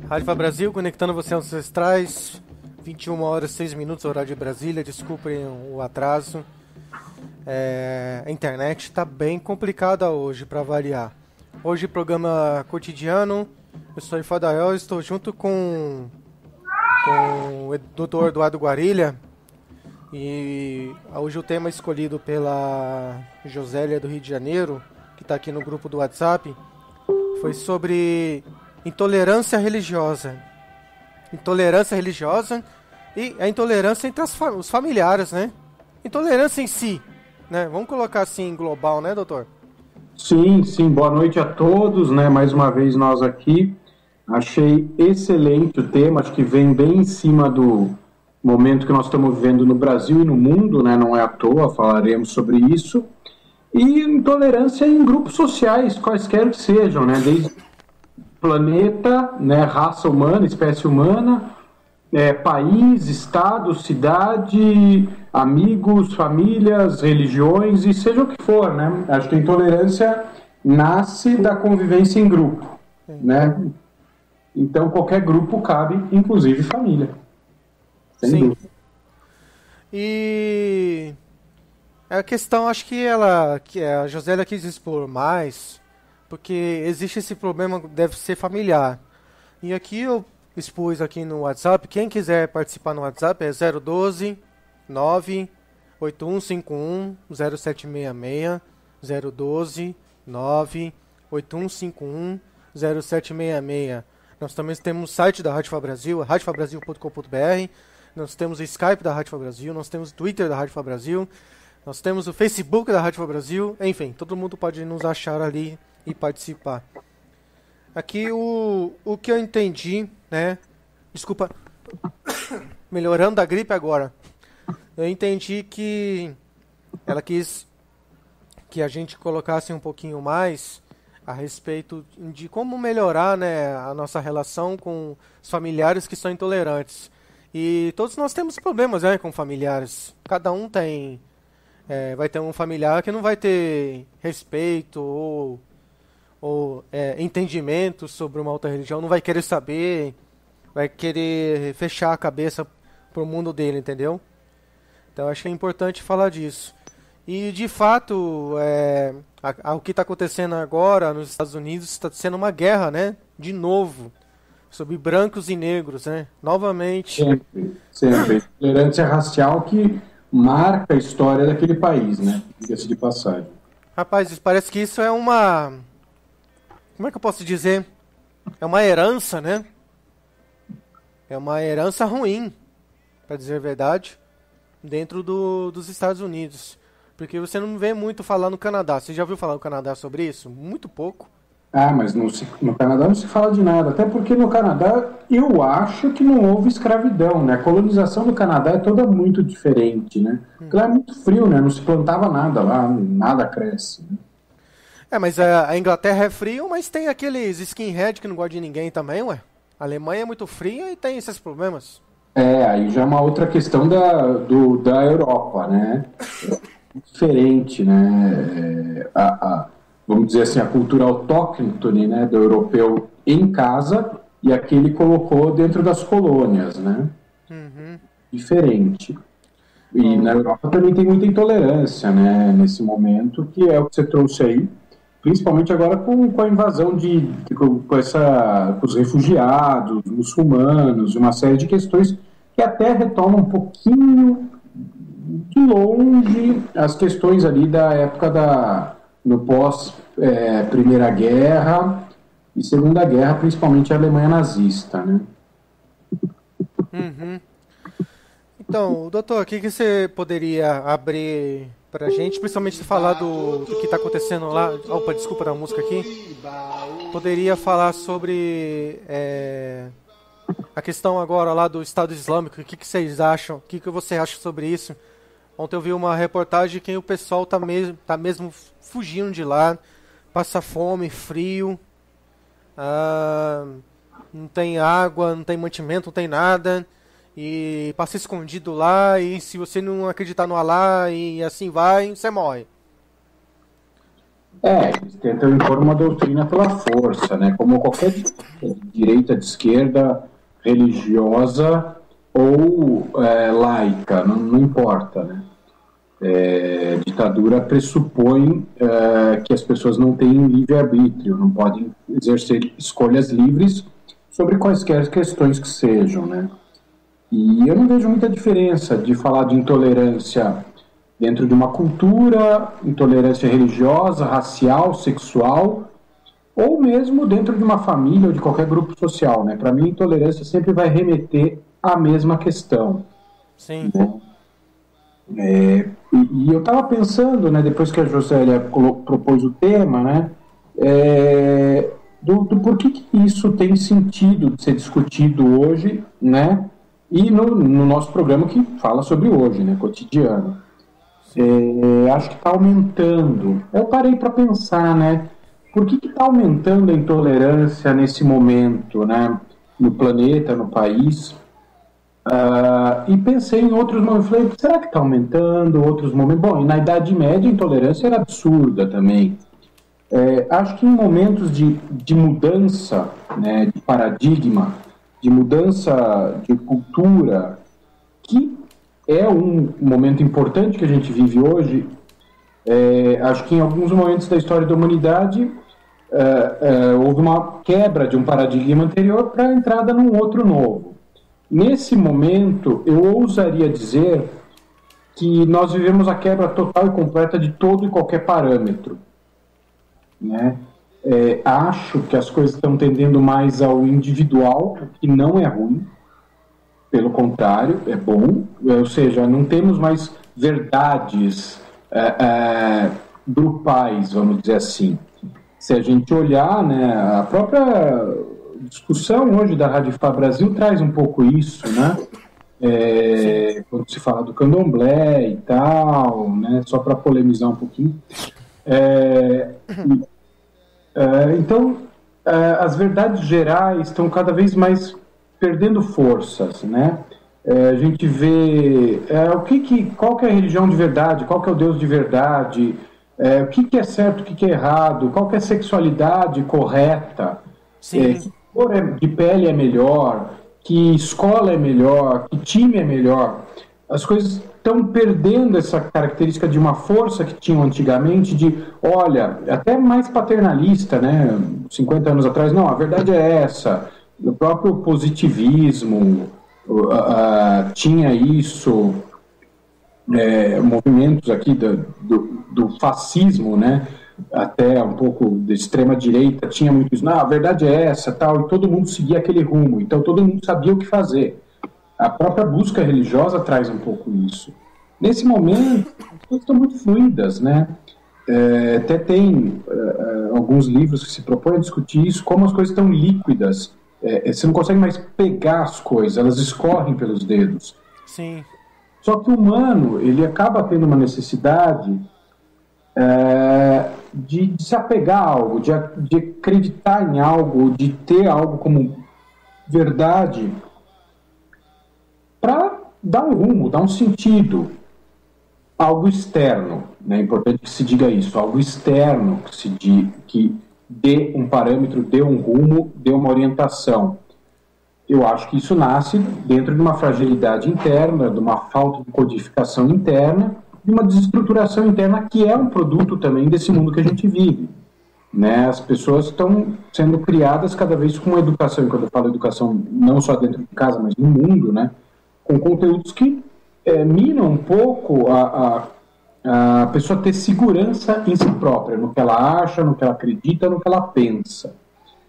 Rádio Fá Brasil, conectando você aos ancestrais. 21 horas 6 minutos, horário de Brasília. Desculpem o atraso. A internet está bem complicada hoje, para variar. Hoje, programa cotidiano. Eu sou Ifadael, estou junto com o Dr. Eduardo Guarilha. E hoje o tema escolhido pela Josélia do Rio de Janeiro, que está aqui no grupo do WhatsApp, foi sobre intolerância religiosa. Intolerância religiosa e a intolerância entre os familiares, né? Intolerância em si, né? Vamos colocar assim global, né, doutor? Sim, boa noite a todos, né? Mais uma vez nós aqui. Achei excelente o tema, acho que vem bem em cima do momento que nós estamos vivendo no Brasil e no mundo, né? Não é à toa, falaremos sobre isso. E intolerância em grupos sociais, quaisquer que sejam, né? Desde planeta, né? Raça humana, espécie humana, país, estado, cidade, amigos, famílias, religiões e seja o que for, né? Acho que a intolerância nasce da convivência em grupo, né? Então qualquer grupo cabe, inclusive família. Sem Sim. dúvida. E a questão, acho que a Josélia quis expor mais, porque existe esse problema, deve ser familiar. E aqui eu expus aqui no WhatsApp, quem quiser participar no WhatsApp é 012 98151 0766, 012 98151 0766. Nós também temos o site da Rádio Fá Brasil, radiofabrasil.com.br. Nós temos o Skype da Rádio Fá Brasil, nós temos o Twitter da Rádio Fá Brasil, nós temos o Facebook da Rádio Fá Brasil. Enfim, todo mundo pode nos achar ali e participar. Aqui o que eu entendi, né? Desculpa, melhorando da gripe agora. Eu entendi que ela quis que a gente colocasse um pouquinho mais a respeito de como melhorar, né, a nossa relação com os familiares que são intolerantes. E todos nós temos problemas, né, com familiares. Cada um tem... vai ter um familiar que não vai ter respeito ou entendimento sobre uma outra religião, não vai querer saber, vai querer fechar a cabeça pro mundo dele, entendeu? Então acho que é importante falar disso. E de fato, o que está acontecendo agora nos Estados Unidos está sendo uma guerra, né? De novo, sobre brancos e negros, né? Novamente. Sempre. Intolerância racial que marca a história daquele país, né? Diga-se de passagem. Rapaz, parece que isso é uma... Como é que eu posso dizer? É uma herança, né? É uma herança ruim, para dizer a verdade, dentro dos Estados Unidos. Porque você não vê muito falar no Canadá. Você já ouviu falar no Canadá sobre isso? Muito pouco. Mas no Canadá não se fala de nada. Até porque no Canadá eu acho que não houve escravidão, né? A colonização do Canadá é toda muito diferente, né? Porque lá é muito frio, né? Não se plantava nada lá, nada cresce, né? Mas a Inglaterra é frio, mas tem aqueles skinhead que não gostam de ninguém também, ué. A Alemanha é muito fria e tem esses problemas. Aí já é uma outra questão da Europa, né? Diferente, né? Vamos dizer assim, a cultura autóctone, né, do europeu em casa e aquele colocou dentro das colônias, né? Uhum. Diferente. E na Europa também tem muita intolerância, né, nesse momento, que é o que você trouxe aí, principalmente agora com a invasão com os refugiados, muçulmanos, uma série de questões que até retomam um pouquinho de longe as questões ali da época no pós Primeira Guerra e Segunda Guerra, principalmente a Alemanha nazista, né? Uhum. Então, doutor, o que você poderia abrir pra gente, principalmente falar do que está acontecendo lá? Opa, desculpa da música aqui. Poderia falar sobre a questão agora lá do Estado Islâmico. O que vocês acham? O que você acha sobre isso? Ontem eu vi uma reportagem que o pessoal tá mesmo fugindo de lá, passa fome, frio, não tem água, não tem mantimento, não tem nada, e passa escondido lá, e se você não acreditar no Alá e assim vai, você morre. Eles tentam impor uma doutrina pela força, né? Como qualquer direita, de esquerda, religiosa ou laica, não importa, né? Ditadura pressupõe que as pessoas não têm livre-arbítrio, não podem exercer escolhas livres sobre quaisquer questões que sejam, né? E eu não vejo muita diferença de falar de intolerância dentro de uma cultura, intolerância religiosa, racial, sexual, ou mesmo dentro de uma família ou de qualquer grupo social, né? Para mim, intolerância sempre vai remeter à mesma questão. Sim. Né? E eu estava pensando, né, depois que a Josélia propôs o tema, né, do porquê que isso tem sentido de ser discutido hoje, né, e no nosso programa que fala sobre hoje, né, cotidiano. Acho que está aumentando. Eu parei para pensar, né, por que está aumentando a intolerância nesse momento, né, no planeta, no país? E pensei em outros momentos, falei, será que está aumentando outros momentos? Bom, e na Idade Média a intolerância era absurda também. Acho que em momentos de mudança, né, de paradigma, de mudança de cultura, que é um momento importante que a gente vive hoje, acho que em alguns momentos da história da humanidade houve uma quebra de um paradigma anterior para a entrada num outro novo. Nesse momento, eu ousaria dizer que nós vivemos a quebra total e completa de todo e qualquer parâmetro, né? Acho que as coisas estão tendendo mais ao individual, o que não é ruim, pelo contrário, é bom, ou seja, não temos mais verdades grupais, vamos dizer assim. Se a gente olhar, né, a própria discussão hoje da Rádio Fá Brasil traz um pouco isso, né? Quando se fala do candomblé e tal, né? Só para polemizar um pouquinho. Então, as verdades gerais estão cada vez mais perdendo forças, né? A gente vê qual que é a religião de verdade, qual que é o Deus de verdade, o que é certo, o que é errado, qual que é a sexualidade correta. Sim. Que cor de pele é melhor, que escola é melhor, que time é melhor. As coisas estão perdendo essa característica de uma força que tinham antigamente, de, olha, até mais paternalista, né? 50 anos atrás, não, a verdade é essa. O próprio positivismo tinha isso, movimentos aqui do fascismo, né? Até um pouco de extrema-direita, tinha muito isso, não, a verdade é essa, tal, e todo mundo seguia aquele rumo, então todo mundo sabia o que fazer. A própria busca religiosa traz um pouco isso. Nesse momento, as coisas estão muito fluidas, né? Até tem alguns livros que se propõem a discutir isso, como as coisas estão líquidas, você não consegue mais pegar as coisas, elas escorrem pelos dedos. Sim. Só que o humano, ele acaba tendo uma necessidade de se apegar a algo, de acreditar em algo, de ter algo como verdade para dar um rumo, dar um sentido, algo externo, né? É importante que se diga isso, algo externo que dê um parâmetro, dê um rumo, dê uma orientação. Eu acho que isso nasce dentro de uma fragilidade interna, de uma falta de codificação interna, de uma desestruturação interna que é um produto também desse mundo que a gente vive, né? As pessoas estão sendo criadas cada vez com uma educação, e quando eu falo educação não só dentro de casa, mas no mundo, né? Com conteúdos que minam um pouco a pessoa ter segurança em si própria, no que ela acha, no que ela acredita, no que ela pensa.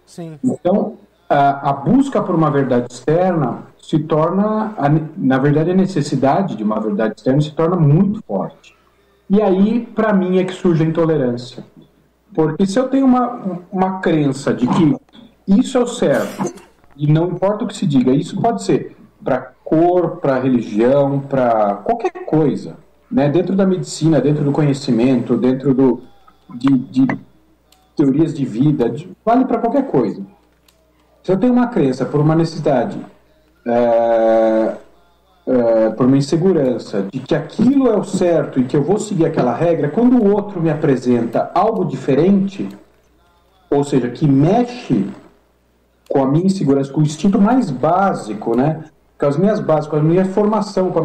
Sim. Então, a busca por uma verdade externa se torna, na verdade, a necessidade de uma verdade externa se torna muito forte. E aí, para mim, é que surge a intolerância. Porque se eu tenho uma crença de que isso é o certo, e não importa o que se diga, isso pode ser para cor, para religião, para qualquer coisa, né? Dentro da medicina, dentro do conhecimento, dentro de teorias de vida, vale para qualquer coisa. Se eu tenho uma crença por uma necessidade, por uma insegurança de que aquilo é o certo e que eu vou seguir aquela regra, quando o outro me apresenta algo diferente, ou seja, que mexe com a minha insegurança, com o instinto mais básico, né? Com as minhas bases, com a minha formação, com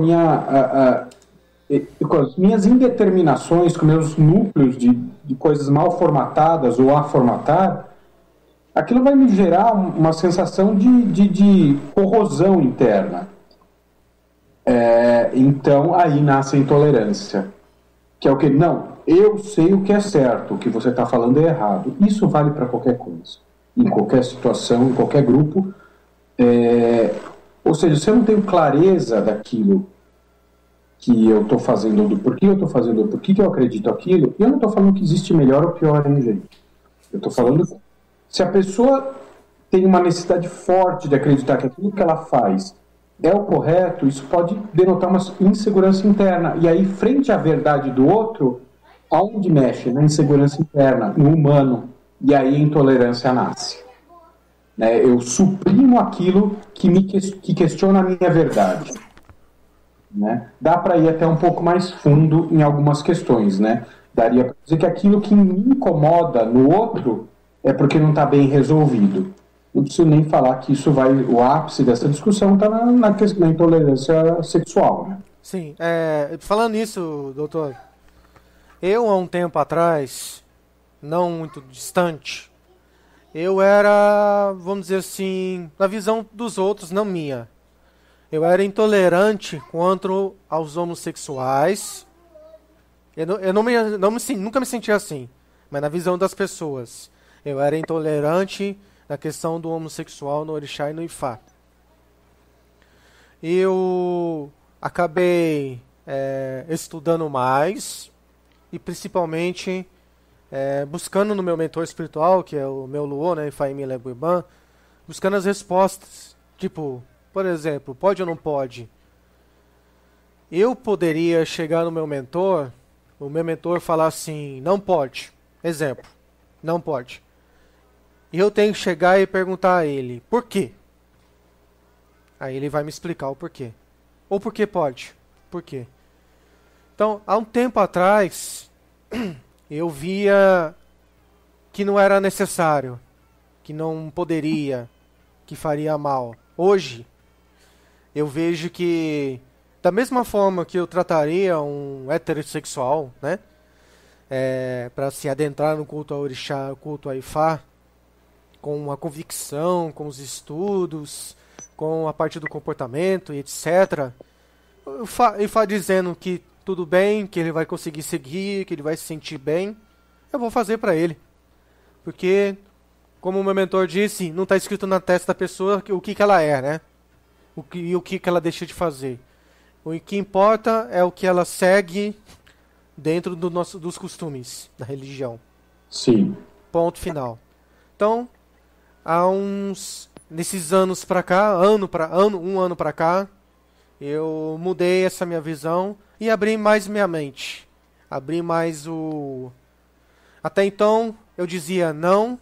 com as minhas indeterminações, com meus núcleos de coisas mal formatadas ou a formatar, aquilo vai me gerar uma sensação de corrosão interna. Então, aí nasce a intolerância. Que é o que? Não, eu sei o que é certo, o que você está falando é errado. Isso vale para qualquer coisa. Em qualquer situação, em qualquer grupo. Ou seja, se eu não tenho clareza daquilo que eu estou fazendo, do porquê eu estou fazendo, do porquê que eu acredito aquilo, eu não estou falando que existe melhor ou pior, hein, gente? Eu estou falando, se a pessoa tem uma necessidade forte de acreditar que aquilo que ela faz é o correto, isso pode denotar uma insegurança interna. E aí, frente à verdade do outro, aonde mexe? Na insegurança interna, no humano. E aí a intolerância nasce. Eu suprimo aquilo que questiona a minha verdade. Dá para ir até um pouco mais fundo em algumas questões. Daria para dizer que aquilo que me incomoda no outro é porque não está bem resolvido. Não preciso nem falar que isso vai... O ápice dessa discussão está na intolerância sexual. Sim. Falando nisso, doutor, eu há um tempo atrás, não muito distante, eu era, vamos dizer assim, na visão dos outros, não minha. Eu era intolerante quanto aos homossexuais. Eu nunca me senti assim, mas na visão das pessoas. Eu era intolerante na questão do homossexual no Orixá e no Ifá. Eu acabei estudando mais e principalmente buscando no meu mentor espiritual, que é o meu Luô, Ifaimi Lebuiban, buscando as respostas. Tipo, por exemplo, pode ou não pode? Eu poderia chegar no meu mentor, o meu mentor falar assim, não pode. Exemplo, não pode. E eu tenho que chegar e perguntar a ele, por quê? Aí ele vai me explicar o porquê. Ou por que pode? Por quê? Então, há um tempo atrás, eu via que não era necessário, que não poderia, que faria mal. Hoje, eu vejo que, da mesma forma que eu trataria um heterossexual, para se adentrar no culto ao Orixá, culto ao Ifá, com a convicção, com os estudos, com a parte do comportamento e etc. O Ifá dizendo que tudo bem, que ele vai conseguir seguir, que ele vai se sentir bem, eu vou fazer para ele. Porque, como o meu mentor disse, não está escrito na testa da pessoa o que ela é, o que ela deixa de fazer. O que importa é o que ela segue dentro dos costumes da religião. Sim. Ponto final. Então, nesses anos para cá, um ano para cá, eu mudei essa minha visão e abri mais minha mente. Abri mais Até então, eu dizia não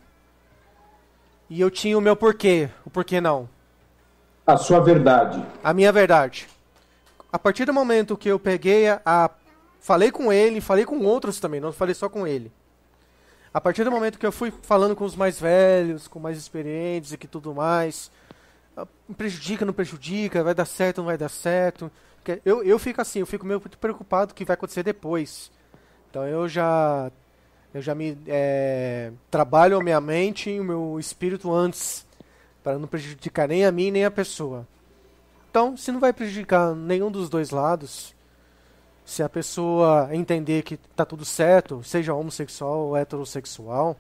e eu tinha o meu porquê. O porquê não. A sua verdade. A minha verdade. A partir do momento que eu peguei falei com ele, falei com outros também, não falei só com ele. A partir do momento que eu fui falando com os mais velhos, com mais experientes e que tudo mais, prejudica, não prejudica, vai dar certo, não vai dar certo. Eu fico assim, eu fico meio preocupado com o que vai acontecer depois. Então eu já me trabalho a minha mente e o meu espírito antes, para não prejudicar nem a mim nem a pessoa. Então, se não vai prejudicar nenhum dos dois lados, se a pessoa entender que tá tudo certo, seja homossexual ou heterossexual,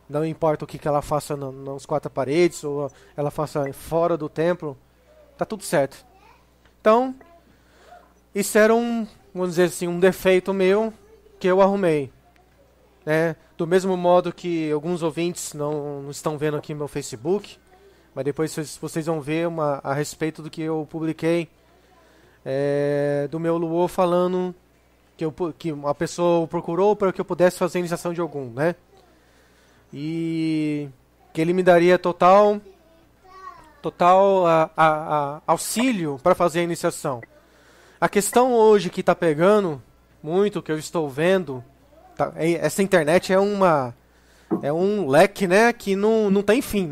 não importa o que ela faça nas quatro paredes ou ela faça fora do templo, tá tudo certo. Então, isso era vamos dizer assim, um defeito meu que eu arrumei. Do mesmo modo que alguns ouvintes não estão vendo aqui no meu Facebook, mas depois vocês vão ver a respeito do que eu publiquei do meu Luô falando que uma pessoa procurou para que eu pudesse fazer a iniciação de algum, e que ele me daria total auxílio para fazer a iniciação. A questão hoje que está pegando muito, que eu estou vendo, essa internet é um leque, que não tem fim,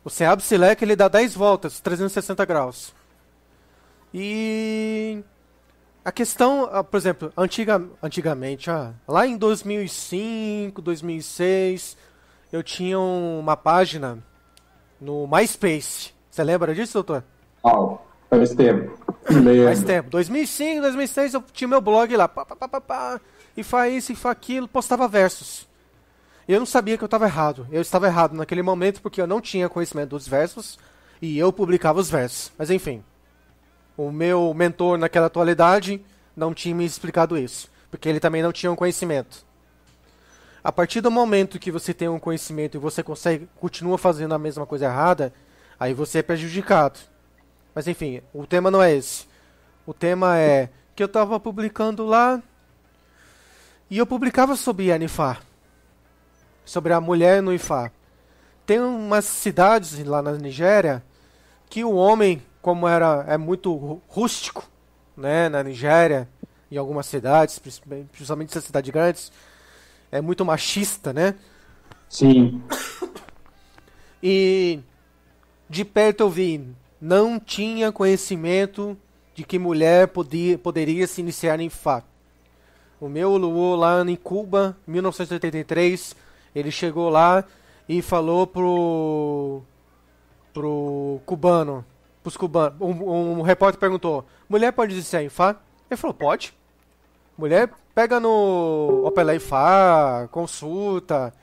Você abre esse leque, ele dá 10 voltas, 360 graus. E a questão, por exemplo, antigamente, lá em 2005, 2006, eu tinha uma página no MySpace. Você lembra disso, doutor? Faz tempo. Faz tempo. 2005, 2006, eu tinha meu blog lá. E faz isso, e faz aquilo, postava versos. Eu não sabia que eu estava errado. Eu estava errado naquele momento porque eu não tinha conhecimento dos versos e eu publicava os versos. Mas enfim, o meu mentor naquela atualidade não tinha me explicado isso, porque ele também não tinha um conhecimento. A partir do momento que você tem um conhecimento e você continua fazendo a mesma coisa errada, aí você é prejudicado. Mas enfim, o tema não é esse. O tema é que eu estava publicando lá e eu publicava sobre Anifá, sobre a mulher no Ifá. Tem umas cidades lá na Nigéria que o homem, como é muito rústico, né, na Nigéria, em algumas cidades, principalmente essas cidades grandes, é muito machista, né? Sim. E de perto eu vi, não tinha conhecimento de que mulher poderia se iniciar em Ifá. O meu Luô lá em Cuba, em 1983, ele chegou lá e falou pros cubanos. Um repórter perguntou: mulher pode iniciar em Ifá? Ele falou: pode. Mulher pega no Opela Ifá, consulta.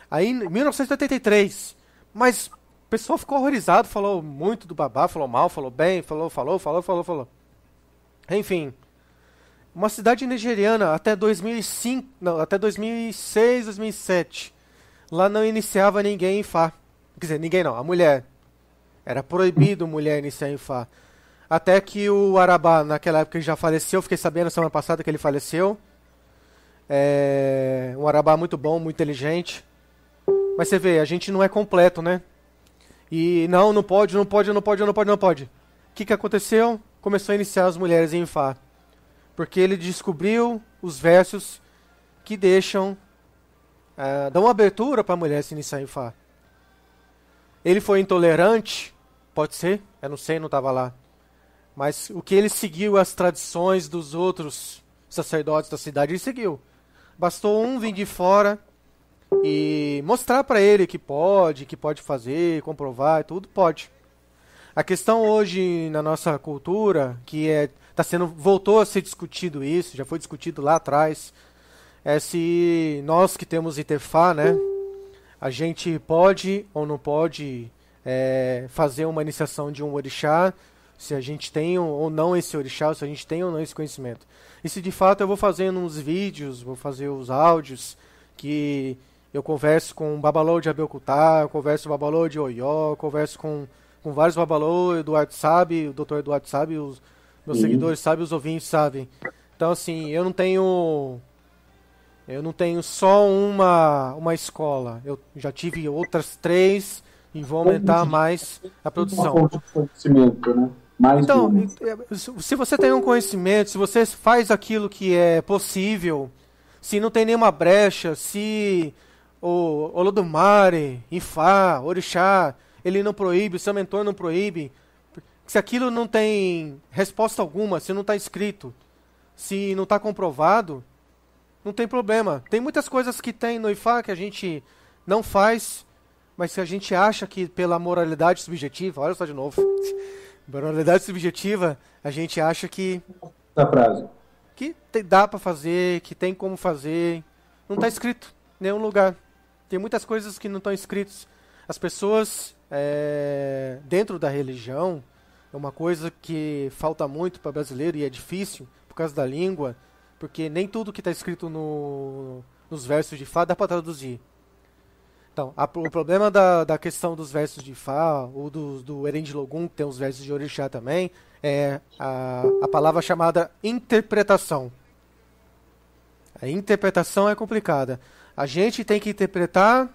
Aí em 1983. Mas o pessoal ficou horrorizado, falou muito do babá, falou mal, falou bem, falou. Enfim. Uma cidade nigeriana até 2005, não, até 2006, 2007. Lá não iniciava ninguém em Fá. Quer dizer, ninguém não, a mulher. Era proibido mulher iniciar em Fá. Até que o Arabá, naquela época, já faleceu. Fiquei sabendo semana passada que ele faleceu. Um Arabá muito bom, muito inteligente. Mas você vê, a gente não é completo, né? E não pode. O que aconteceu? Começou a iniciar as mulheres em Fá. Porque ele descobriu os versos que dão abertura para a mulher se iniciar em Fá. Ele foi intolerante? Pode ser, eu não sei, não estava lá. Mas o que ele seguiu as tradições dos outros sacerdotes da cidade, ele seguiu. Bastou um vir de fora e mostrar para ele que pode fazer, comprovar, tudo pode. A questão hoje na nossa cultura, que voltou a ser discutido isso, já foi discutido lá atrás, é se nós que temos Itefá, né, a gente pode ou não pode fazer uma iniciação de um orixá, se a gente tem ou não esse orixá, se a gente tem ou não esse conhecimento. E se de fato eu vou fazendo uns vídeos, vou fazer os áudios, que eu converso com o Babalô de Abeokuta, eu converso com o Babalô de Oió, converso com vários Babalô, Eduardo sabe, o Dr. Eduardo sabe, os meus seguidores sabem, os ouvintes sabem. Então assim, eu não tenho só uma escola, eu já tive outras 3 e vou aumentar mais a produção. Conhecimento, né? Então, se você tem um conhecimento, se você faz aquilo que é possível, se não tem nenhuma brecha, se o Olodumare, Ifá, Orixá, ele não proíbe, o seu mentor não proíbe, se aquilo não tem resposta alguma, se não está escrito, se não está comprovado, não tem problema. Tem muitas coisas que tem no Ifá que a gente não faz, mas que a gente acha que pela moralidade subjetiva, olha só de novo, moralidade subjetiva, a gente acha que dá para fazer, que tem como fazer. Não está escrito em nenhum lugar. Tem muitas coisas que não estão escritas. As pessoas, dentro da religião, é uma coisa que falta muito para brasileiro e é difícil por causa da língua, porque nem tudo que está escrito nos versos de Fá dá para traduzir. Então, o problema da questão dos versos de Fá, ou do Erendilogum, que tem os versos de Orixá também, é a palavra chamada interpretação. A interpretação é complicada. A gente tem que interpretar,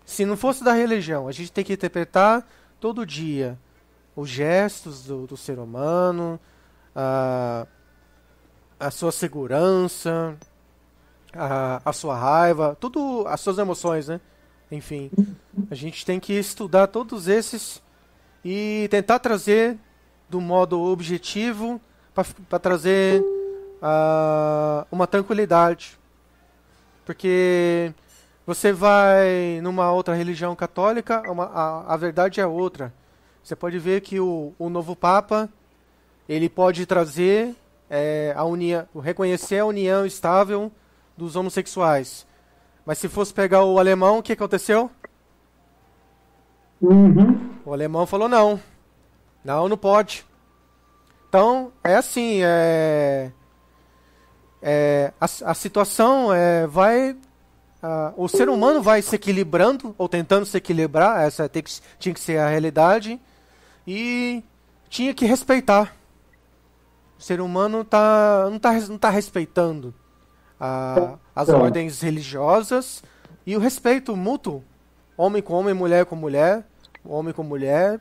se não fosse da religião, a gente tem que interpretar todo dia os gestos do ser humano, a sua segurança, a sua raiva, tudo, as suas emoções, né? enfim. A gente tem que estudar todos esses e tentar trazer do modo objetivo para trazer uma tranquilidade. Porque você vai numa outra religião católica, a verdade é outra. Você pode ver que o novo Papa, ele pode trazer a união, reconhecer a união estável dos homossexuais. Mas se fosse pegar o alemão, o que aconteceu? O alemão falou não. Não pode. Então, é assim, a situação vai... o ser humano vai se equilibrando, ou tentando se equilibrar, essa tinha que ser a realidade, e tinha que respeitar. O ser humano não tá respeitando as ordens religiosas e o respeito mútuo, homem com homem, mulher com mulher, homem com mulher,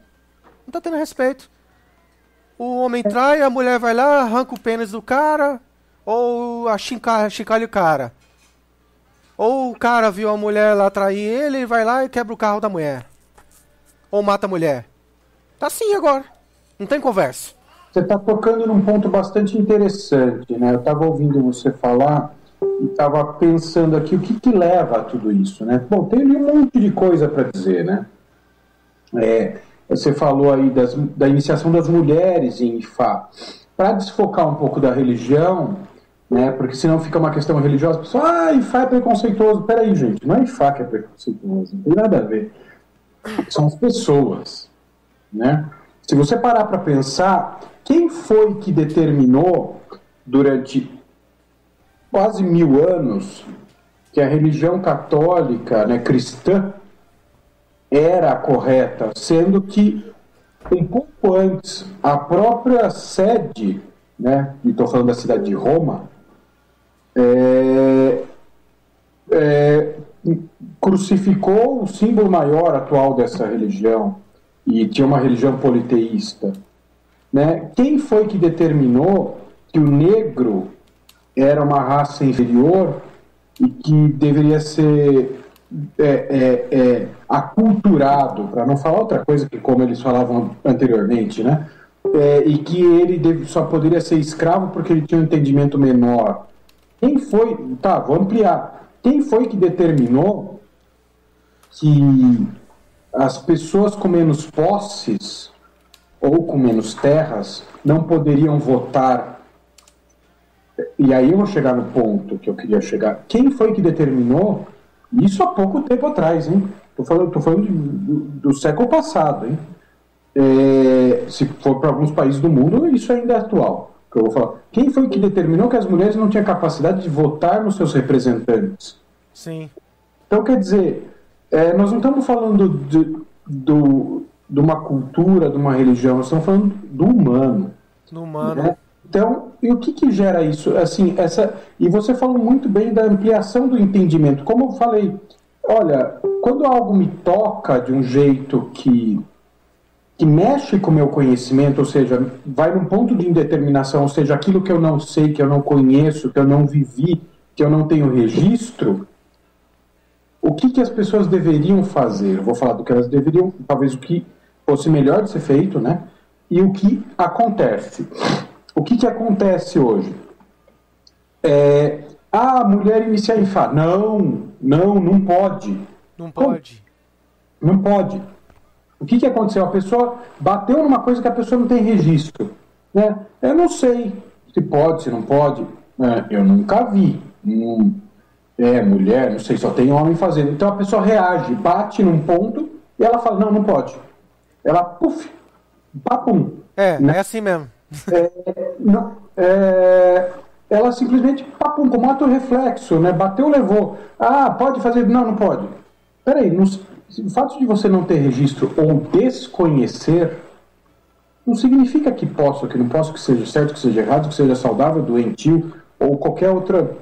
não tá tendo respeito. O homem trai, a mulher vai lá, arranca o pênis do cara, ou chincalha o cara. Ou o cara viu a mulher lá trair ele e vai lá e quebra o carro da mulher. Ou mata a mulher. Tá assim agora. Não tem conversa. Você está tocando num ponto bastante interessante, né? Eu estava ouvindo você falar e estava pensando aqui o que leva a tudo isso, né? Bom, tem ali um monte de coisa para dizer, né? Você falou aí da iniciação das mulheres em Ifá. Para desfocar um pouco da religião, né? Porque senão fica uma questão religiosa, a pessoa, Ifá é preconceituoso. Peraí, gente, não é Ifá que é preconceituoso, não tem nada a ver. São as pessoas, né? Se você parar para pensar, quem foi que determinou durante quase 1000 anos que a religião católica, né, cristã, era a correta, sendo que um pouco antes a própria sede, né, e estou falando da cidade de Roma, crucificou o símbolo maior atual dessa religião e tinha uma religião politeísta, né? Quem foi que determinou que o negro era uma raça inferior e que deveria ser aculturado, para não falar outra coisa que como eles falavam anteriormente, né? E que ele só poderia ser escravo porque ele tinha um entendimento menor. Quem foi... Tá, vou ampliar. Quem foi que determinou que as pessoas com menos posses ou com menos terras não poderiam votar? E aí eu vou chegar no ponto que eu queria chegar. Quem foi que determinou isso há pouco tempo atrás, hein? Tô falando do século passado, hein? Se for para alguns países do mundo, isso ainda é atual. Que eu vou falar. Quem foi que determinou que as mulheres não tinham capacidade de votar nos seus representantes? Sim. Então, quer dizer, nós não estamos falando de uma cultura, de uma religião, nós estamos falando do humano. Do humano. Né? Então, e o que gera isso? Assim, e você falou muito bem da ampliação do entendimento. Como eu falei, olha, quando algo me toca de um jeito que mexe com o meu conhecimento, ou seja, vai num ponto de indeterminação, ou seja, aquilo que eu não sei, que eu não conheço, que eu não vivi, que eu não tenho registro, o que as pessoas deveriam fazer? Eu vou falar do que elas deveriam, talvez o que fosse melhor de ser feito, né? E o que acontece. O que acontece hoje? A mulher iniciar em Ifá. Não pode. Não pode. Não pode. O que aconteceu? A pessoa bateu numa coisa que a pessoa não tem registro. Né? Eu não sei se pode, se não pode. Eu nunca vi. Mulher, não sei, só tem homem fazendo. Então a pessoa reage, bate num ponto e ela fala, não pode. Ela, puf, papum. É assim mesmo. Ela simplesmente, papum, como ato reflexo, né? Bateu, levou. Pode fazer? Não pode. Peraí, o fato de você não ter registro ou desconhecer não significa que posso, que não posso, que seja certo, que seja errado, que seja saudável, doentio ou qualquer outra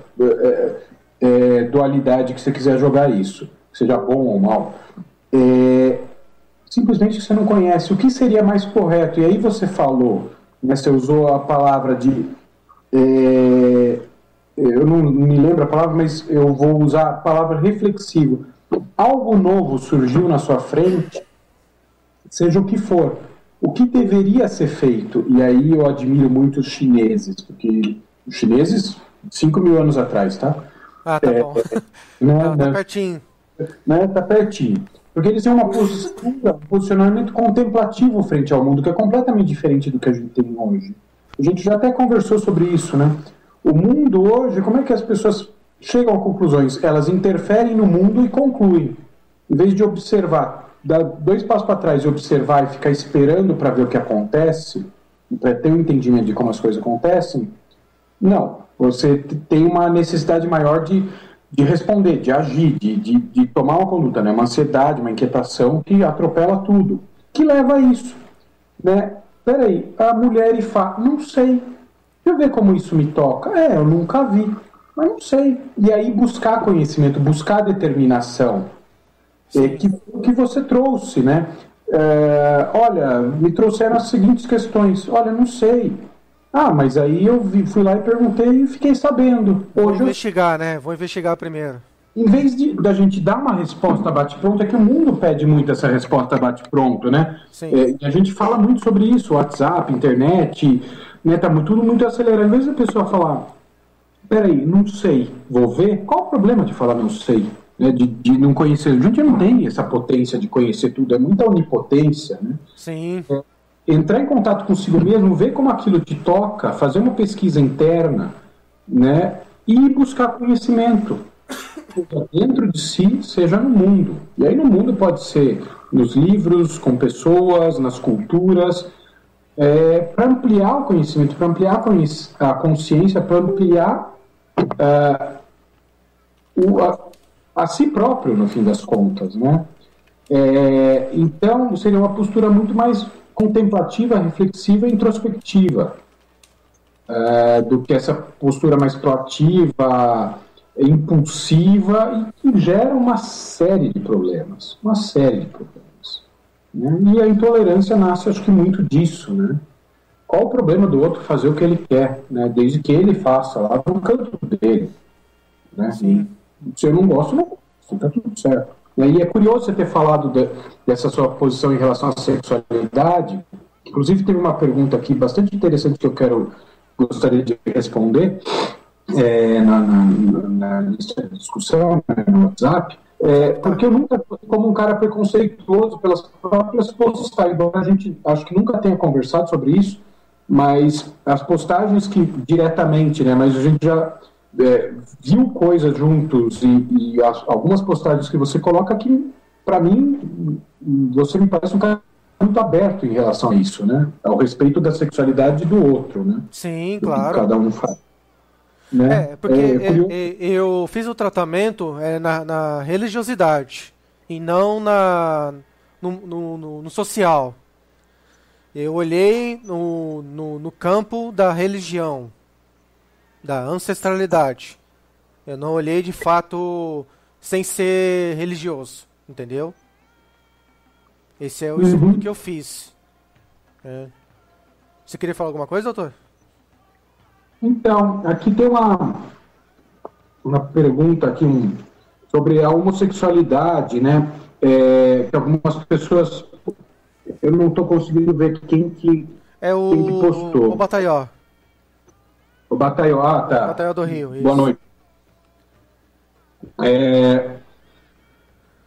dualidade que você quiser jogar isso, que seja bom ou mal. Simplesmente que você não conhece. O que seria mais correto? E aí você falou, né, você usou a palavra de... eu não me lembro a palavra, mas eu vou usar a palavra reflexivo. algo novo surgiu na sua frente, seja o que for, o que deveria ser feito, e aí eu admiro muito os chineses, porque os chineses, 5.000 anos atrás, tá? Ah, tá bom. Né, tá pertinho. Né, tá pertinho. Porque eles têm uma postura, um posicionamento contemplativo frente ao mundo, que é completamente diferente do que a gente tem hoje. A gente já até conversou sobre isso, né? O mundo hoje, como é que as pessoas chegam a conclusões? Elas interferem no mundo e concluem. Em vez de observar, dar 2 passos para trás e observar e ficar esperando para ver o que acontece, para ter um entendimento de como as coisas acontecem, não. Você tem uma necessidade maior de responder, de agir, de tomar uma conduta, né? Uma ansiedade, uma inquietação que atropela tudo, que leva a isso, né? Peraí, a mulher e não sei, deixa eu ver como isso me toca. Eu nunca vi, mas não sei. E aí buscar conhecimento, buscar determinação, que você trouxe, né? Olha, me trouxeram as seguintes questões. Olha, não sei. Mas aí eu fui lá e perguntei e fiquei sabendo. Vou investigar, né? Vou investigar primeiro. Em vez da gente dar uma resposta bate-pronto, é que o mundo pede muito essa resposta bate-pronto, né? Sim. A gente fala muito sobre isso, WhatsApp, internet, né? Tá tudo muito acelerado. Em vez da pessoa falar, peraí, não sei, vou ver, qual o problema de falar não sei? Né? De não conhecer. A gente não tem essa potência de conhecer tudo, é muita onipotência, né? Sim. Entrar em contato consigo mesmo, ver como aquilo te toca, fazer uma pesquisa interna, né? E buscar conhecimento. Seja dentro de si, seja no mundo. E aí no mundo pode ser nos livros, com pessoas, nas culturas, para ampliar o conhecimento, para ampliar a consciência, para ampliar a si próprio, no fim das contas, né? Então, seria uma postura muito mais contemplativa, reflexiva e introspectiva do que essa postura mais proativa, impulsiva e que gera uma série de problemas, né? E a intolerância nasce, acho que muito disso, né? Qual o problema do outro fazer o que ele quer, né? Desde que ele faça lá no canto dele, né? Sim. Se eu não gosto, não gosto, tá tudo certo. E é curioso você ter falado dessa sua posição em relação à sexualidade. Inclusive teve uma pergunta aqui bastante interessante que gostaria de responder na lista de discussão, no WhatsApp, porque eu nunca fui como um cara preconceituoso pelas próprias postagens. A gente acho que nunca tenha conversado sobre isso, mas as postagens que diretamente, né, mas a gente já viu coisas juntos e algumas postagens que você coloca que, para mim, você me parece um cara muito aberto em relação a isso, né? Ao respeito da sexualidade do outro, né? Sim, do claro. Que cada um faz. Né? Porque eu fiz o tratamento na religiosidade e não no social. Eu olhei no campo da religião, da ancestralidade. Eu não olhei de fato sem ser religioso, entendeu? Esse é o estudo que eu fiz. Você queria falar alguma coisa, doutor? Então, aqui tem uma pergunta aqui sobre a homossexualidade, né? Que algumas pessoas, eu não estou conseguindo ver quem que postou. O Bataió. O Bataió, tá. Bataió do Rio, isso. Boa noite.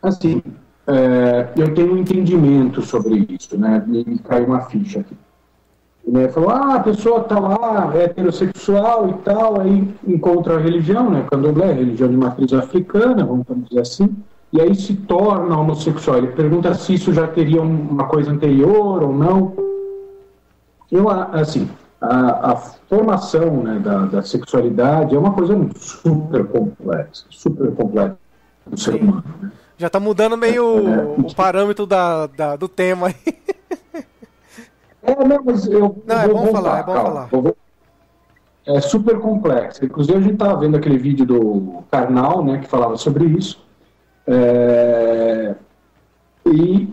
Assim, eu tenho um entendimento sobre isso, né? Me caiu uma ficha aqui. Ele falou, a pessoa está lá, é heterossexual e tal, aí encontra a religião, né? Candomblé, religião de matriz africana, vamos dizer assim, e aí se torna homossexual. Ele pergunta se isso já teria uma coisa anterior ou não. Assim, a formação, né, da sexualidade é uma coisa super complexa do ser humano. Né? Já está mudando meio o parâmetro do tema aí. Mas é bom falar. É super complexo. Inclusive, a gente estava vendo aquele vídeo do Karnal, né, que falava sobre isso. E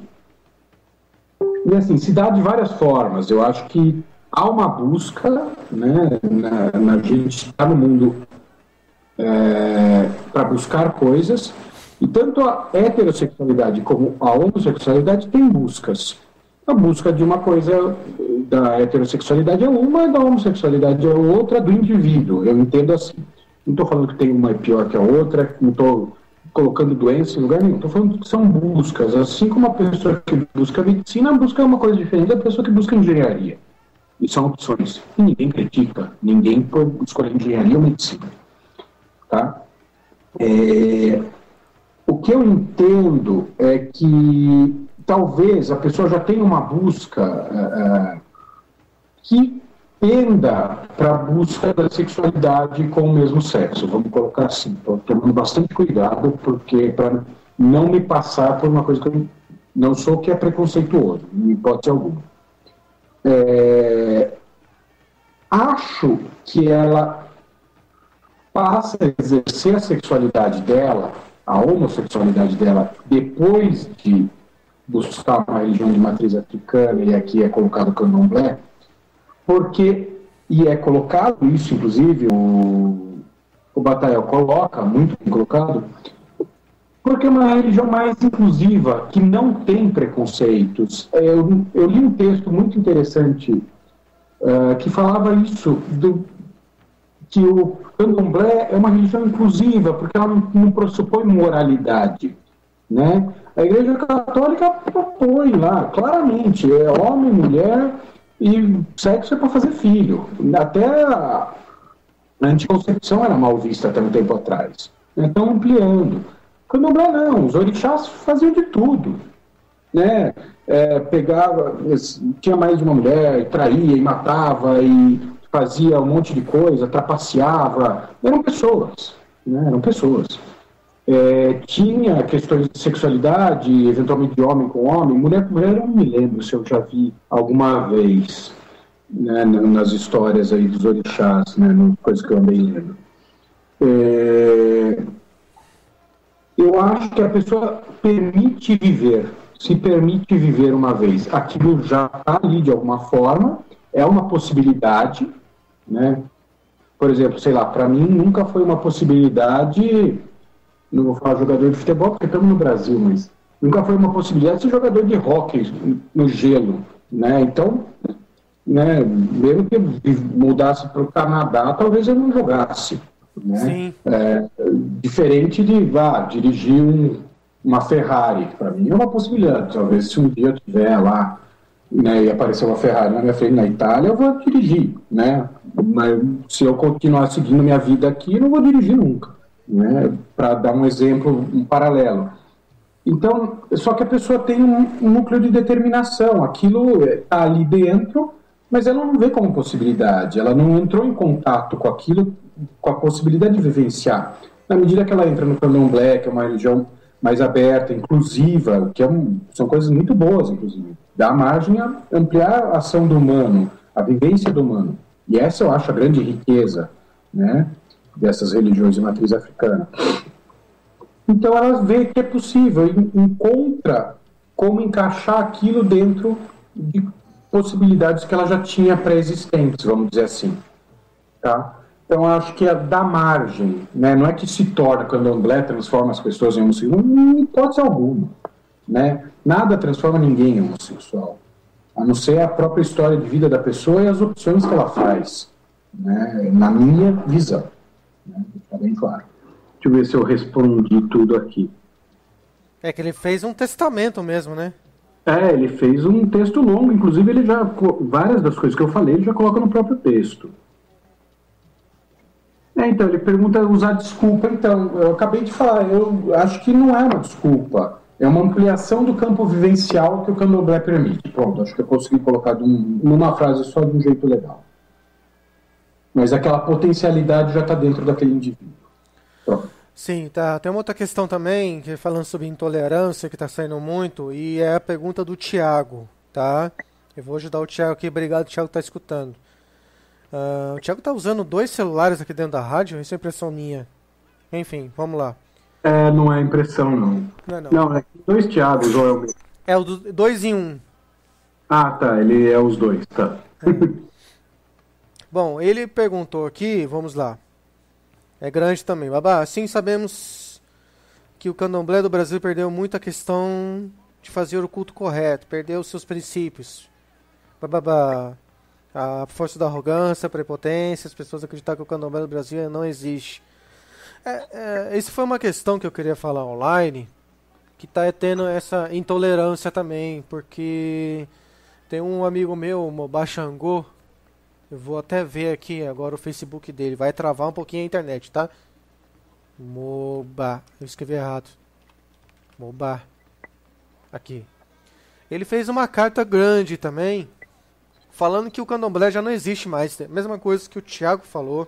assim, se dá de várias formas. Eu acho que há uma busca, né, na gente estar no mundo para buscar coisas, E tanto a heterossexualidade como a homossexualidade têm buscas. A busca de uma coisa da heterossexualidade é uma, da homossexualidade é outra, do indivíduo. Eu entendo assim. Não estou falando que tem uma é pior que a outra, não estou colocando doença em lugar nenhum. Estou falando que são buscas. Assim como a pessoa que busca medicina busca uma coisa diferente da pessoa que busca engenharia. E são opções. E ninguém critica, ninguém pode escolher engenharia ou medicina. Tá? O que eu entendo é que talvez a pessoa já tenha uma busca que tenda para a busca da sexualidade com o mesmo sexo. Vamos colocar assim. Estou tomando bastante cuidado para não me passar por uma coisa que eu não sou, que é preconceituoso, em hipótese alguma. Acho que ela passa a exercer a sexualidade dela, a homossexualidade dela, depois de buscar uma religião de matriz africana, e aqui é colocado o candomblé, porque, e é colocado isso, inclusive, o Bataille coloca, muito bem colocado, porque é uma religião mais inclusiva, que não tem preconceitos. Eu li um texto muito interessante que falava isso, que o candomblé é uma religião inclusiva, porque ela não pressupõe moralidade, né? A Igreja Católica propõe lá, claramente, é homem, mulher, e sexo é para fazer filho. Até a anticoncepção era mal vista até um tempo atrás. Então, ampliando. Candomblé não, os orixás faziam de tudo, né? Pegava, tinha mais de uma mulher, e traía, e matava, e fazia um monte de coisa, trapaceava. Eram pessoas, né? Eram pessoas. Tinha questões de sexualidade, eventualmente de homem com homem, mulher com mulher, eu não me lembro se eu já vi alguma vez, né, nas histórias aí dos orixás, né, coisas que eu andei lendo. Eu acho que a pessoa se permite viver uma vez. Aquilo já está ali de alguma forma, é uma possibilidade, né? Por exemplo, sei lá, para mim nunca foi uma possibilidade, não vou falar jogador de futebol porque estamos no Brasil, mas nunca foi uma possibilidade de ser jogador de hóquei no gelo, né? Então, né, mesmo que mudasse para o Canadá, talvez eu não jogasse. Né? Sim. Diferente de dirigir uma Ferrari, para mim é uma possibilidade. Talvez se um dia eu estiver lá, né, e aparecer uma Ferrari na minha frente na Itália, eu vou dirigir, né? Mas se eu continuar seguindo minha vida aqui, eu não vou dirigir nunca, né? Para dar um exemplo, um paralelo. Então, só que a pessoa tem um núcleo de determinação, aquilo está ali dentro, mas ela não vê como possibilidade, ela não entrou em contato com aquilo, com a possibilidade de vivenciar. Na medida que ela entra no candomblé, que é uma religião mais aberta, inclusiva, que são coisas muito boas, inclusive, dá margem a ampliar a ação do humano, a vivência do humano. E essa eu acho a grande riqueza, né, dessas religiões de matriz africana. Então ela vê que é possível, encontra como encaixar aquilo dentro de possibilidades que ela já tinha pré-existentes, vamos dizer assim. Tá? Então acho que é da margem, né? Não é que se torna, candomblé transforma as pessoas em homossexual, em hipótese alguma. Né? Nada transforma ninguém em homossexual, a não ser a própria história de vida da pessoa e as opções que ela faz, né? Na minha visão. Né? Está bem claro. Deixa eu ver se eu respondi tudo aqui. É que ele fez um testamento mesmo, né? Ele fez um texto longo, inclusive ele já, várias das coisas que eu falei, ele já coloca no próprio texto. Então, ele pergunta usar desculpa. Então, eu acabei de falar, eu acho que não é uma desculpa, é uma ampliação do campo vivencial que o candomblé permite. Pronto, acho que eu consegui colocar numa frase só de um jeito legal. Mas aquela potencialidade já está dentro daquele indivíduo. Pronto. Sim, tá. Tem uma outra questão também, que falando sobre intolerância, que está saindo muito, e é a pergunta do Thiago, tá? Eu vou ajudar o Thiago aqui, obrigado, Thiago, que está escutando. O Thiago está usando 2 celulares aqui dentro da rádio, isso é impressão minha. Enfim, vamos lá. Não é impressão, não. Não, é 2 Thiagos, ou é o mesmo? É o 2 em 1. Ah, tá, ele é os 2, tá. Bom, ele perguntou aqui, vamos lá. É grande também. Babá, assim sabemos que o candomblé do Brasil perdeu muito a questão de fazer o culto correto, perdeu os seus princípios. Bababá. A força da arrogância, a prepotência, as pessoas acreditam que o candomblé do Brasil não existe. Isso foi uma questão que eu queria falar online, que está tendo essa intolerância também, porque tem um amigo meu, o Mobá Xangô, eu vou até ver aqui agora o Facebook dele, vai travar um pouquinho a internet, tá? Mobá, eu escrevi errado. Mobá. Aqui. Ele fez uma carta grande também, falando que o candomblé já não existe mais. Mesma coisa que o Thiago falou.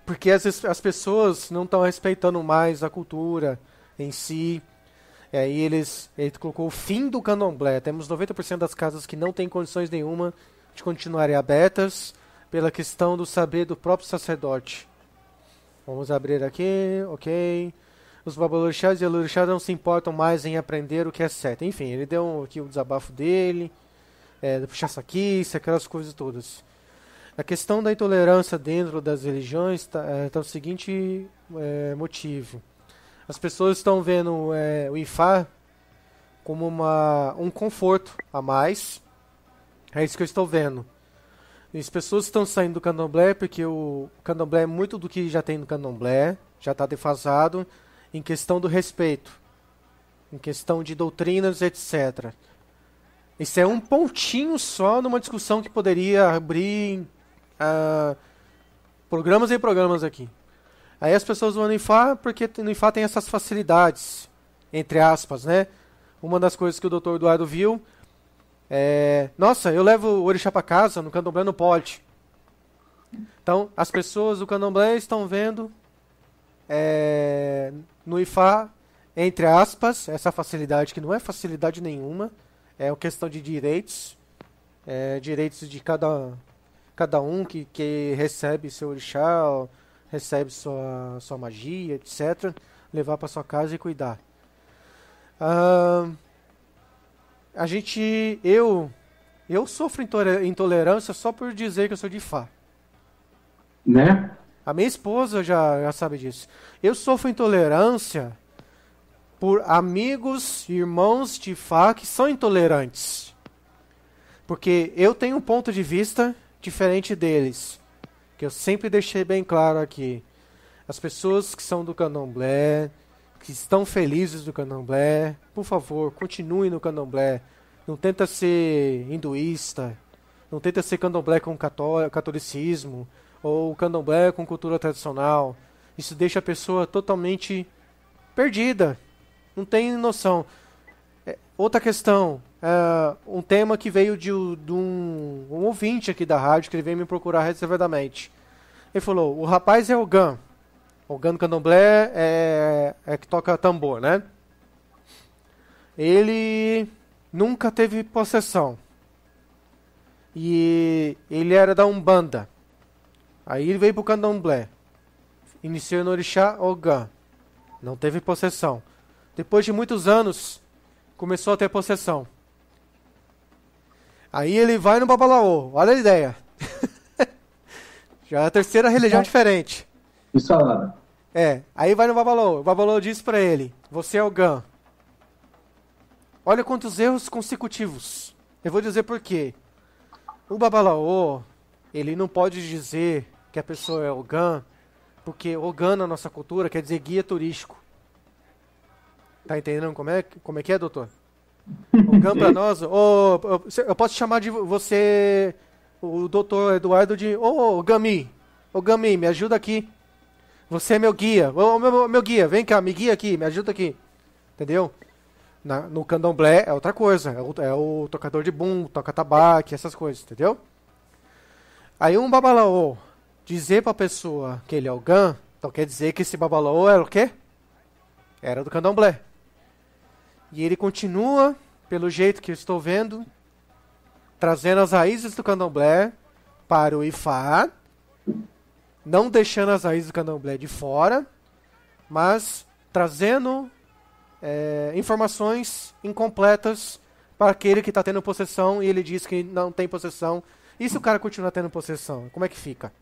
Porque as pessoas não estão respeitando mais a cultura em si. E aí ele colocou o fim do candomblé. Temos 90% das casas que não têm condições nenhuma de continuarem abertas pela questão do saber do próprio sacerdote. Vamos abrir aqui, ok. Os babalorixás e alorixás não se importam mais em aprender o que é certo. Enfim, ele deu aqui o desabafo dele, do puxa-saquice, aquelas coisas todas. A questão da intolerância dentro das religiões está o seguinte motivo. As pessoas estão vendo o Ifá como um conforto a mais. É isso que eu estou vendo. E as pessoas estão saindo do candomblé porque o candomblé é muito do que já tem no candomblé, já está defasado, em questão do respeito, em questão de doutrinas, etc. Isso é um pontinho só numa discussão que poderia abrir programas e programas aqui. Aí as pessoas vão no Ifá porque no Ifá tem essas facilidades, entre aspas, né? Uma das coisas que o Dr. Eduardo viu nossa, eu levo o orixá para casa, no candomblé não pode. Então, as pessoas do candomblé estão vendo no Ifá, entre aspas, essa facilidade que não é facilidade nenhuma, é uma questão de direitos, direitos de cada um que recebe seu orixá, recebe sua magia, etc., levar para sua casa e cuidar. Eu sofro intolerância só por dizer que eu sou de Ifá. Né? A minha esposa já sabe disso. Eu sofro intolerância por amigos, irmãos de Ifá que são intolerantes. Porque eu tenho um ponto de vista diferente deles. Que eu sempre deixei bem claro aqui. As pessoas que são do candomblé, que estão felizes do candomblé, por favor, continue no candomblé. Não tenta ser hinduísta, não tenta ser candomblé com catolicismo, ou candomblé com cultura tradicional. Isso deixa a pessoa totalmente perdida, não tem noção. Outra questão, um tema que veio de um ouvinte aqui da rádio, que ele veio me procurar reservadamente. Ele falou, o rapaz é Ogã. Ogã no candomblé é que toca tambor, né? Ele nunca teve possessão. E ele era da Umbanda. Aí ele veio pro candomblé. Iniciou no orixá Ogã. Não teve possessão. Depois de muitos anos, começou a ter possessão. Aí ele vai no Babalaô. Olha a ideia. Já é a terceira religião diferente. E salada. Aí vai no Babalaô. O Babalaô diz pra ele, você é Ogã. Olha quantos erros consecutivos. Eu vou dizer por quê. O Babalaô, ele não pode dizer que a pessoa é Ogã, porque Ogã na nossa cultura quer dizer guia turístico. Tá entendendo como é que é, doutor? Ogã pra nós, eu posso chamar de você, o doutor Eduardo, de Ogami. Ogami, me ajuda aqui. Você é meu guia. Meu guia, vem cá, me guia aqui, me ajuda aqui. Entendeu? No candomblé é outra coisa. É o tocador de bumbo, toca tabaque, essas coisas, entendeu? Aí um babalaô dizer pra pessoa que ele é Ogã, então quer dizer que esse babalaô era o quê? Era do candomblé. E ele continua, pelo jeito que eu estou vendo, trazendo as raízes do candomblé para o Ifá, não deixando as raízes do candomblé de fora, mas trazendo informações incompletas para aquele que está tendo possessão e ele diz que não tem possessão. E se o cara continuar tendo possessão, como é que fica?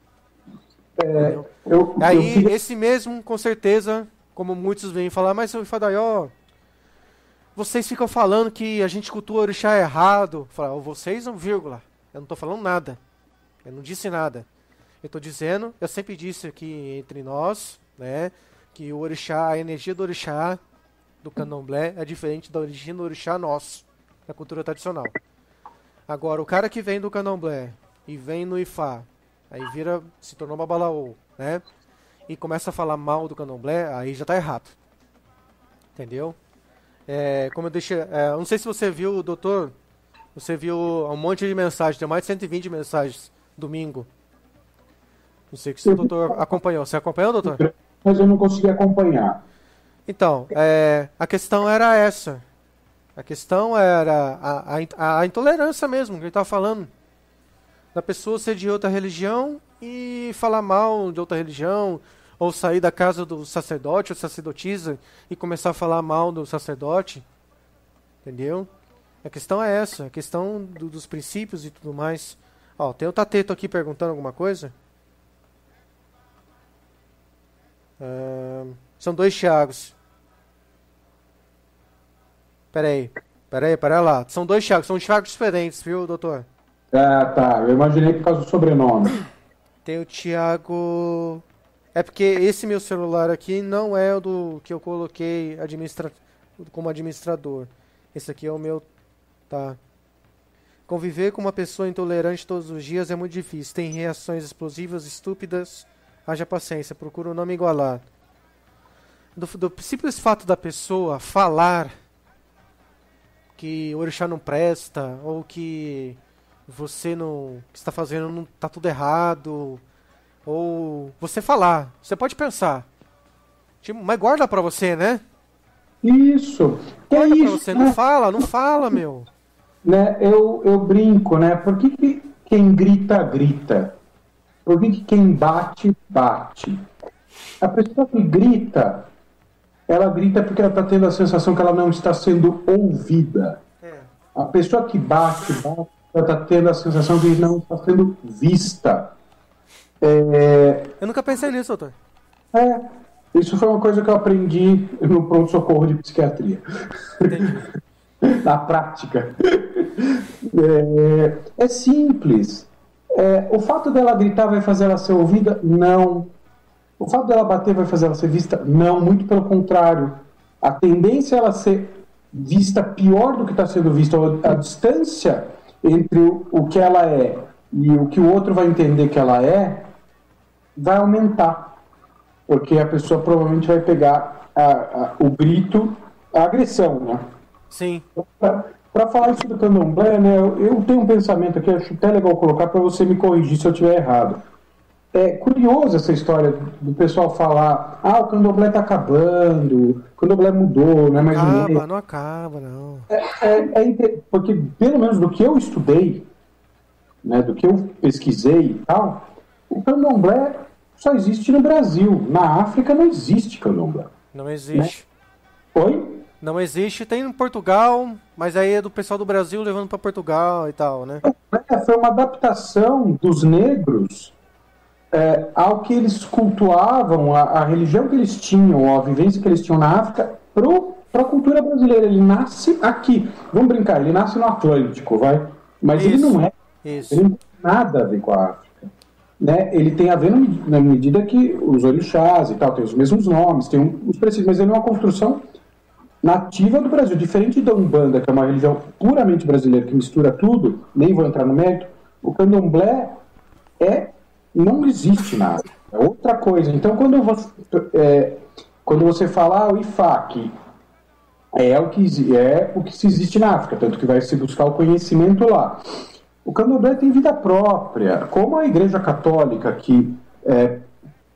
Esse mesmo, com certeza, como muitos vêm falar, mas o Ifadaió, vocês ficam falando que a gente cultua o orixá errado. Falar, vocês não, vírgula. Eu não tô falando nada. Eu não disse nada. Eu tô dizendo, eu sempre disse aqui entre nós, né, que o orixá, a energia do orixá do candomblé é diferente da origem do orixá nosso, na cultura tradicional. Agora, o cara que vem do candomblé e vem no Ifá, aí se tornou babalaô, né, e começa a falar mal do candomblé, aí já tá errado. Entendeu? Como eu deixei, não sei se você viu, doutor, você viu um monte de mensagens, tem mais de 120 mensagens domingo. Não sei se o doutor acompanhou. Você acompanhou, doutor? Mas eu não consegui acompanhar. Então, a questão era essa. A questão era a intolerância mesmo, que ele estava falando. Da pessoa ser de outra religião e falar mal de outra religião, ou sair da casa do sacerdote ou sacerdotisa e começar a falar mal do sacerdote. Entendeu? A questão é essa, a questão dos princípios e tudo mais. Ó, tem o Tateto aqui perguntando alguma coisa. São 2 Thiagos. Peraí lá. São 2 Thiagos, são Thiagos diferentes, viu, doutor? Tá. Eu imaginei por causa do sobrenome. Tem o Thiago... É porque esse meu celular aqui não é o do que eu coloquei como administrador. Esse aqui é o meu... Tá. Conviver com uma pessoa intolerante todos os dias é muito difícil. Tem reações explosivas, estúpidas. Haja paciência, procura não me igualar. Do simples fato da pessoa falar que o orixá não presta, ou que você não... que está fazendo não tá tudo errado, ou você falar. Você pode pensar. Tipo, mas guarda pra você, né? Isso. Guarda pra isso, você. né? Não fala, meu. Né? Eu brinco, né? Por que quem grita, grita? Por que quem bate, bate? A pessoa que grita, ela grita porque ela está tendo a sensação que ela não está sendo ouvida. A pessoa que bate, ela está tendo a sensação de não está sendo vista. Eu nunca pensei nisso, doutor. Isso foi uma coisa que eu aprendi no pronto-socorro de psiquiatria. Entendi. Na prática. É simples. O fato dela gritar vai fazer ela ser ouvida? Não. O fato dela bater vai fazer ela ser vista? Não, muito pelo contrário. A tendência é ela ser vista pior do que está sendo vista. A distância entre o que ela é e o que o outro vai entender que ela vai aumentar. Porque a pessoa provavelmente vai pegar o grito, a agressão, né? Sim. Para falar isso do candomblé, né, eu tenho um pensamento aqui, acho até legal colocar para você me corrigir se eu estiver errado. É curioso essa história do pessoal falar, o candomblé está acabando, o candomblé mudou, não é mais o mesmo. Não acaba, não. Porque, pelo menos do que eu estudei, né, do que eu pesquisei e tal, o candomblé só existe no Brasil. Na África não existe candomblé. Não existe. Né? Oi? Não existe, tem em Portugal, mas aí é do pessoal do Brasil levando para Portugal e tal, né? Foi uma adaptação dos negros ao que eles cultuavam, a religião que eles tinham, a vivência que eles tinham na África, para a cultura brasileira. Ele nasce aqui. Vamos brincar, ele nasce no Atlântico, vai? Mas isso, ele não é. Isso. Ele não tem nada a ver com a África. Né? Ele tem a ver na medida que os orixás e tal, tem os mesmos nomes, tem os princípios, mas ele é uma construção nativa do Brasil, diferente da Umbanda, que é uma religião puramente brasileira, que mistura tudo, nem vou entrar no mérito. O candomblé não existe nada, é outra coisa. Então, quando você fala o Ifá, que é o que se existe na África, tanto que vai se buscar o conhecimento lá. O candomblé tem vida própria, como a Igreja Católica, que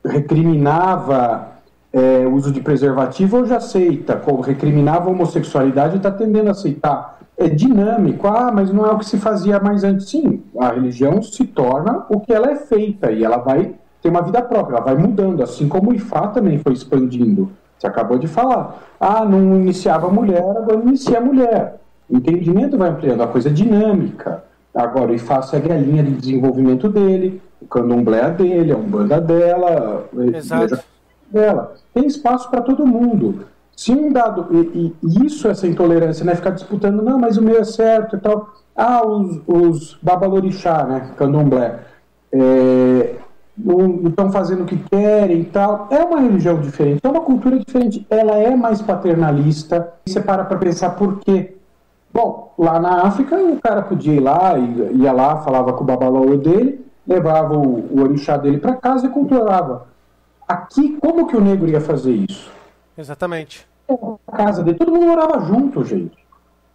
recriminava o uso de preservativo, hoje aceita, como recriminava a homossexualidade, está tendendo a aceitar. É dinâmico, mas não é o que se fazia mais antes. Sim, a religião se torna o que ela é feita, e ela vai ter uma vida própria, ela vai mudando, assim como o Ifá também foi expandindo. Você acabou de falar. Não iniciava a mulher, agora inicia a mulher. O entendimento vai ampliando, a coisa é dinâmica. Agora o Ifá segue a linha de desenvolvimento dele, o candomblé é dele, a Umbanda dela, exato. dela. Tem espaço para todo mundo. Se um dado, e isso, essa intolerância, né, ficar disputando, não, mas o meu é certo e tal. Os babalorixá, né, candomblé, não estão fazendo o que querem e tal. É uma religião diferente, é uma cultura diferente. Ela é mais paternalista. Você para pensar por quê. Bom, lá na África, o cara podia ir lá, ia lá, falava com o babalaô dele, levava o orixá dele para casa e controlava. Aqui, como que o negro ia fazer isso? Exatamente. A casa dele, todo mundo morava junto, gente.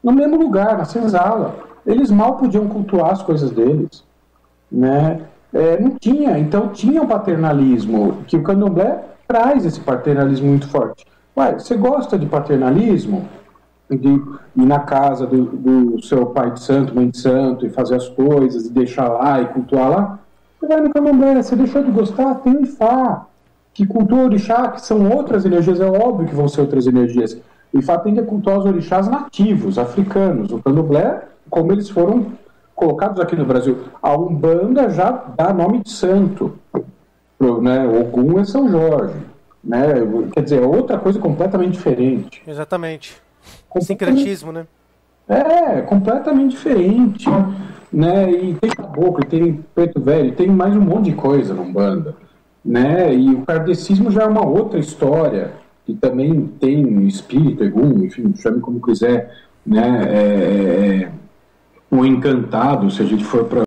No mesmo lugar, na senzala. Eles mal podiam cultuar as coisas deles, né? Não tinha, então tinha o paternalismo, que o candomblé traz esse paternalismo muito forte. Ué, você gosta de paternalismo? De ir na casa do seu pai de santo, mãe de santo, e fazer as coisas, e deixar lá, e cultuar lá? Você vai no candomblé, você deixou de gostar? Tem o Ifá, que cultua o orixá, que são outras energias, é óbvio que vão ser outras energias. O Ifá tende a cultuar os orixás nativos, africanos. O candomblé, como eles foram colocados aqui no Brasil, a Umbanda já dá nome de santo, né? Ogum é São Jorge, né? Quer dizer, é outra coisa completamente diferente. Exatamente. Sincretismo, né? Completamente diferente, né? E tem caboclo, tem preto velho, tem mais um monte de coisa na Umbanda, né? E o kardecismo já é uma outra história, que também tem espírito, egum, enfim, chame como quiser, né? O encantado, se a gente for para